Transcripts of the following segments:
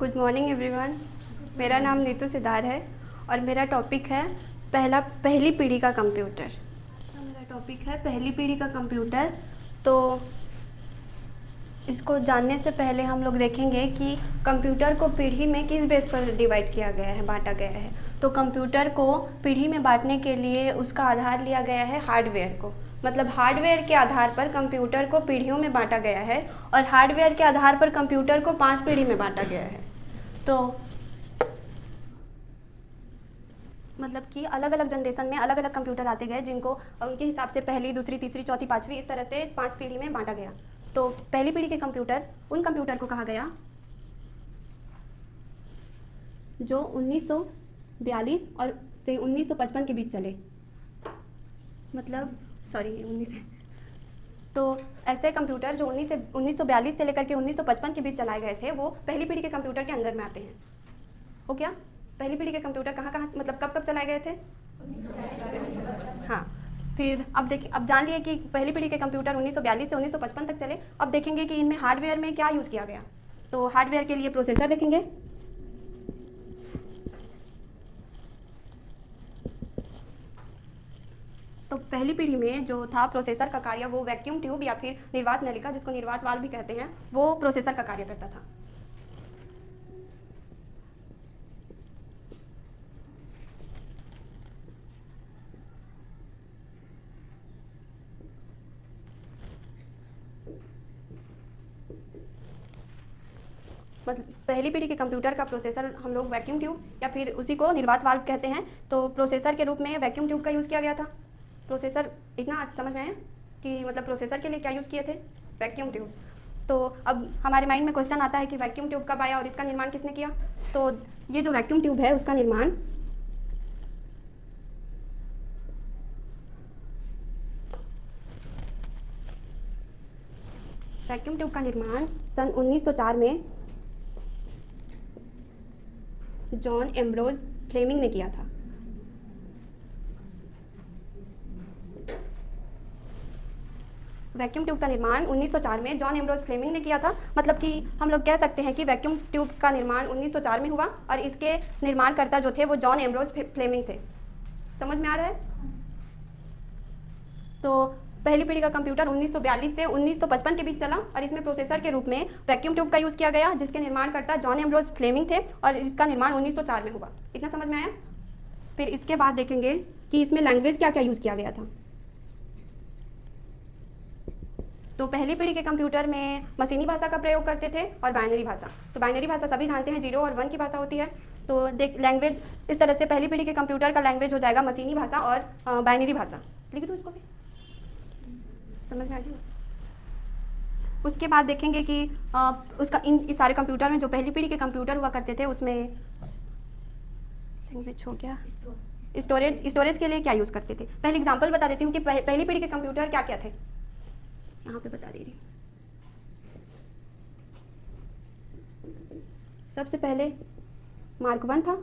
Good morning everyone. मेरा नाम नीतू सिदार है और मेरा टॉपिक है पहली पीढ़ी का कंप्यूटर। पहली पीढ़ी का कंप्यूटर। तो इसको जानने से पहले हम लोग देखेंगे कि कंप्यूटर को पीढ़ी में किस बेस पर डिवाइड किया गया है, बांटा गया है। तो कंप्यूटर को पीढ़ी में बांटने के लिए उसका आधार लिया गया है हार्डवेयर को। मतलब हार्डवेयर के आधार पर कंप्यूटर को पीढ़ियों में बांटा गया है और हार्डवेयर के आधार पर कंप्यूटर को 5 पीढ़ी में बांटा गया है। तो मतलब कि अलग अलग जनरेशन में अलग अलग कंप्यूटर आते गए, जिनको उनके हिसाब से पहली, दूसरी, तीसरी, चौथी, पाँचवीं इस तरह से 5 पीढ़ी में बांटा गया। तो पहली पीढ़ी के कंप्यूटर उन कंप्यूटर को कहा गया जो 1942 और से 1955 के बीच चले। मतलब सॉरी 19 तो ऐसे कंप्यूटर जो 1942 से लेकर के 1955 के बीच चलाए गए थे वो पहली पीढ़ी के कंप्यूटर के अंदर में आते हैं। हो गया? पहली पीढ़ी के कंप्यूटर कहाँ मतलब कब कब चलाए गए थे? हाँ। फिर अब जान लिए कि पहली पीढ़ी के कंप्यूटर 1942 से 1955 तक चले। अब देखेंगे कि इनमें हार्डवेयर में क्या यूज़ किया गया। तो हार्डवेयर के लिए प्रोसेसर देखेंगे। तो पहली पीढ़ी में जो था प्रोसेसर का कार्य, वो वैक्यूम ट्यूब या फिर निर्वात नलिका, जिसको निर्वात वाल्व भी कहते हैं, वो प्रोसेसर का कार्य करता था। मतलब पहली पीढ़ी के कंप्यूटर का प्रोसेसर हम लोग वैक्यूम ट्यूब या फिर उसी को निर्वात वाल्व कहते हैं। तो प्रोसेसर के रूप में वैक्यूम ट्यूब का यूज़ किया गया था। प्रोसेसर इतना समझ में आया कि मतलब प्रोसेसर के लिए क्या यूज़ किए थे? Vacuum tube. तो अब हमारे माइंड में क्वेश्चन आता है कि वैक्यूम ट्यूब कब आया और इसका निर्माण किसने किया? तो ये जो वैक्यूम ट्यूब है उसका निर्माण सन 1904 में जॉन एम्ब्रोज फ्लेमिंग ने किया था। वैक्यूम ट्यूब का निर्माण 1904 में जॉन एम्ब्रोज फ्लेमिंग ने किया था। मतलब कि हम लोग कह सकते हैं कि वैक्यूम ट्यूब का निर्माण 1904 में हुआ और इसके निर्माणकर्ता जो थे वो जॉन एम्ब्रोज फ्लेमिंग थे। समझ में आ रहा है? तो पहली पीढ़ी का कंप्यूटर 1942 से 1955 के बीच चला और इसमें प्रोसेसर के रूप में वैक्यूम ट्यूब का यूज़ किया गया, जिसके निर्माणकर्ता जॉन एम्ब्रोज फ्लेमिंग थे और इसका निर्माण 1904 में हुआ। इतना समझ में आया? फिर इसके बाद देखेंगे कि इसमें लैंग्वेज क्या क्या यूज़ किया गया था। तो पहली पीढ़ी के कंप्यूटर में मशीनी भाषा का प्रयोग करते थे और बाइनरी भाषा। तो बाइनरी भाषा सभी जानते हैं, 0 और 1 की भाषा होती है। तो लैंग्वेज इस तरह से पहली पीढ़ी के कंप्यूटर का लैंग्वेज हो जाएगा मशीनी भाषा और बाइनरी भाषा। लिख दो इसको भी, समझ में आ गया? उसके बाद देखेंगे कि उसका इस सारे कंप्यूटर में जो पहली पीढ़ी के कंप्यूटर हुआ करते थे उसमें लैंग्वेज हो गया, स्टोरेज के लिए क्या यूज़ करते थे। पहले एग्जांपल बता देती हूँ कि पहली पीढ़ी के कंप्यूटर क्या क्या थे। यहाँ पे बता दे रही। सबसे पहले मार्क 1 था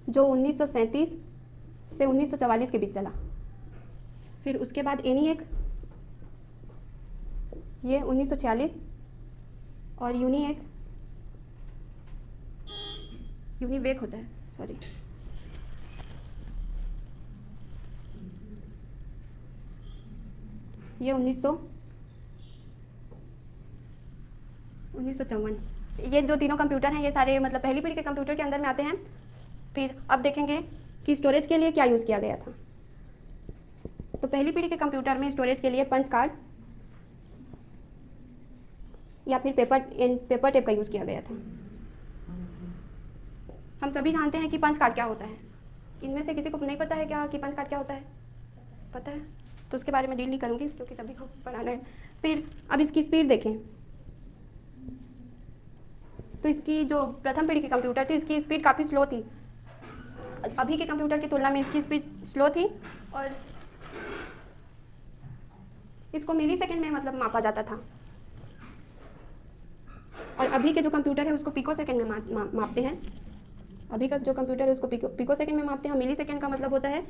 जो 1937 से 1944 के बीच चला। फिर उसके बाद ENIAC, ये 1946 और यूनिवेक होता है, सॉरी, ये 1954। ये जो तीनों कंप्यूटर हैं ये सारे मतलब पहली पीढ़ी के कंप्यूटर के अंदर में आते हैं। फिर अब देखेंगे कि स्टोरेज के लिए क्या यूज़ किया गया था। तो पहली पीढ़ी के कंप्यूटर में स्टोरेज के लिए पंच कार्ड या फिर पेपर टेप का यूज़ किया गया था। हम सभी जानते हैं कि पंच कार्ड क्या होता है। इनमें से किसी को नहीं पता है क्या कि पंच कार्ड क्या होता है? पता है? तो उसके बारे में डील नहीं करूँगी क्योंकि सभी को पढ़ाना है। फिर अब इसकी स्पीड देखें। तो इसकी जो प्रथम पीढ़ी की कंप्यूटर थी इसकी स्पीड काफ़ी स्लो थी। अभी के कंप्यूटर की तुलना में इसकी स्पीड स्लो थी और इसको मिली सेकेंड में मतलब मापा जाता था। और अभी के जो कंप्यूटर है उसको पिको सेकेंड में मापते हैं। अभी का जो कंप्यूटर है उसको पिको सेकेंड में मापते हैं। मिली सेकेंड का मतलब होता है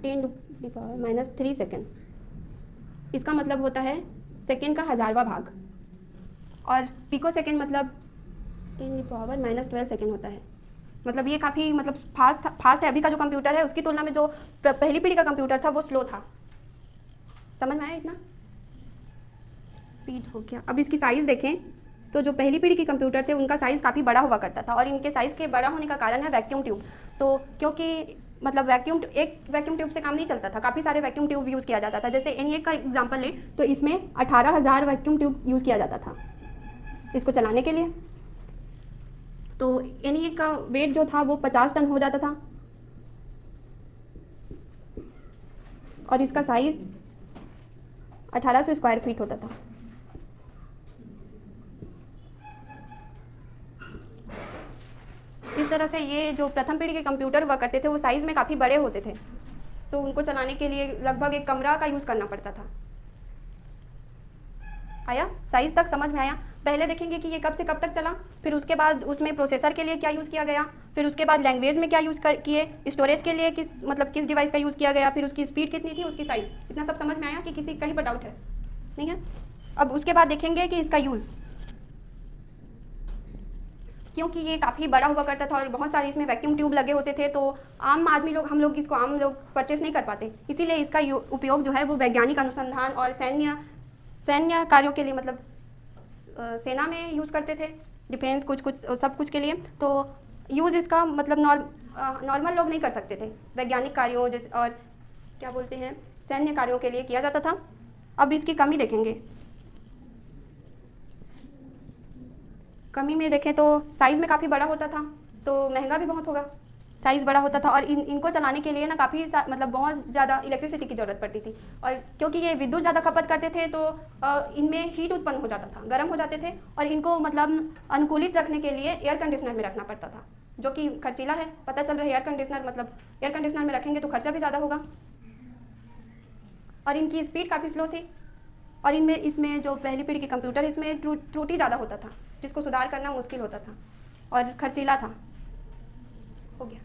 10⁻³ सेकेंड। इसका मतलब होता है सेकेंड का 1000वां भाग। और पिको सेकेंड मतलब 10⁻⁻12 सेकेंड होता है। मतलब ये काफ़ी मतलब फास्ट है। अभी का जो कंप्यूटर है उसकी तुलना में जो पहली पीढ़ी का कंप्यूटर था वो स्लो था। समझ में आया इतना? स्पीड हो गया। अब इसकी साइज़ देखें तो जो पहली पीढ़ी के कंप्यूटर थे उनका साइज़ काफ़ी बड़ा हुआ करता था, और इनके साइज़ के बड़ा होने का कारण है वैक्यूम ट्यूब। तो क्योंकि मतलब एक वैक्यूम ट्यूब से काम नहीं चलता था, काफ़ी सारे वैक्यूम ट्यूब यूज़ किया जाता था। जैसे एनिएक का एग्जांपल लें तो इसमें 18,000 वैक्यूम ट्यूब यूज़ किया जाता था इसको चलाने के लिए। तो एनिएक का वेट जो था वो 50 टन हो जाता था, और इसका साइज़ 1800 स्क्वायर फीट होता था। इस तरह से ये जो प्रथम पीढ़ी के कंप्यूटर हुआ करते थे वो साइज़ में काफ़ी बड़े होते थे, तो उनको चलाने के लिए लगभग एक कमरा का यूज़ करना पड़ता था। आया? साइज़ तक समझ में आया? पहले देखेंगे कि ये कब से कब तक चला, फिर उसके बाद उसमें प्रोसेसर के लिए क्या यूज़ किया गया, फिर उसके बाद लैंग्वेज में क्या यूज़ किए, स्टोरेज के लिए किस डिवाइस का यूज़ किया गया, फिर उसकी स्पीड कितनी थी, उसकी साइज़। इतना सब समझ में आया कि किसी कहीं पर डाउट है? नहीं है? अब उसके बाद देखेंगे कि इसका यूज़, क्योंकि ये काफ़ी बड़ा हुआ करता था और बहुत सारे इसमें वैक्यूम ट्यूब लगे होते थे, तो आम आदमी लोग हम लोग परचेस नहीं कर पाते। इसीलिए इसका उपयोग जो है वो वैज्ञानिक अनुसंधान और सैन्य कार्यों के लिए, मतलब सेना में यूज़ करते थे, डिफेंस सब कुछ के लिए। तो यूज़ इसका मतलब नॉर्मल लोग नहीं कर सकते थे, वैज्ञानिक कार्यों जैसे और क्या बोलते हैं सैन्य कार्यों के लिए किया जाता था। अब इसकी कमी देखेंगे। कमी में देखें तो साइज़ में काफ़ी बड़ा होता था, तो महंगा भी बहुत होगा। साइज़ बड़ा होता था और इनको चलाने के लिए ना मतलब बहुत ज़्यादा इलेक्ट्रिसिटी की ज़रूरत पड़ती थी, और क्योंकि ये विद्युत ज़्यादा खपत करते थे तो इनमें हीट उत्पन्न हो जाता था, गर्म हो जाते थे, और इनको मतलब अनुकूलित रखने के लिए एयर कंडीशनर में रखना पड़ता था, जो कि खर्चीला है। पता चल रहा है एयर कंडीशनर में रखेंगे तो खर्चा भी ज़्यादा होगा, और इनकी स्पीड काफ़ी स्लो थी, और इसमें जो पहली पीढ़ी के कंप्यूटर इसमें त्रुटि ज़्यादा होता था, जिसको सुधार करना मुश्किल होता था और खर्चीला था। हो गया।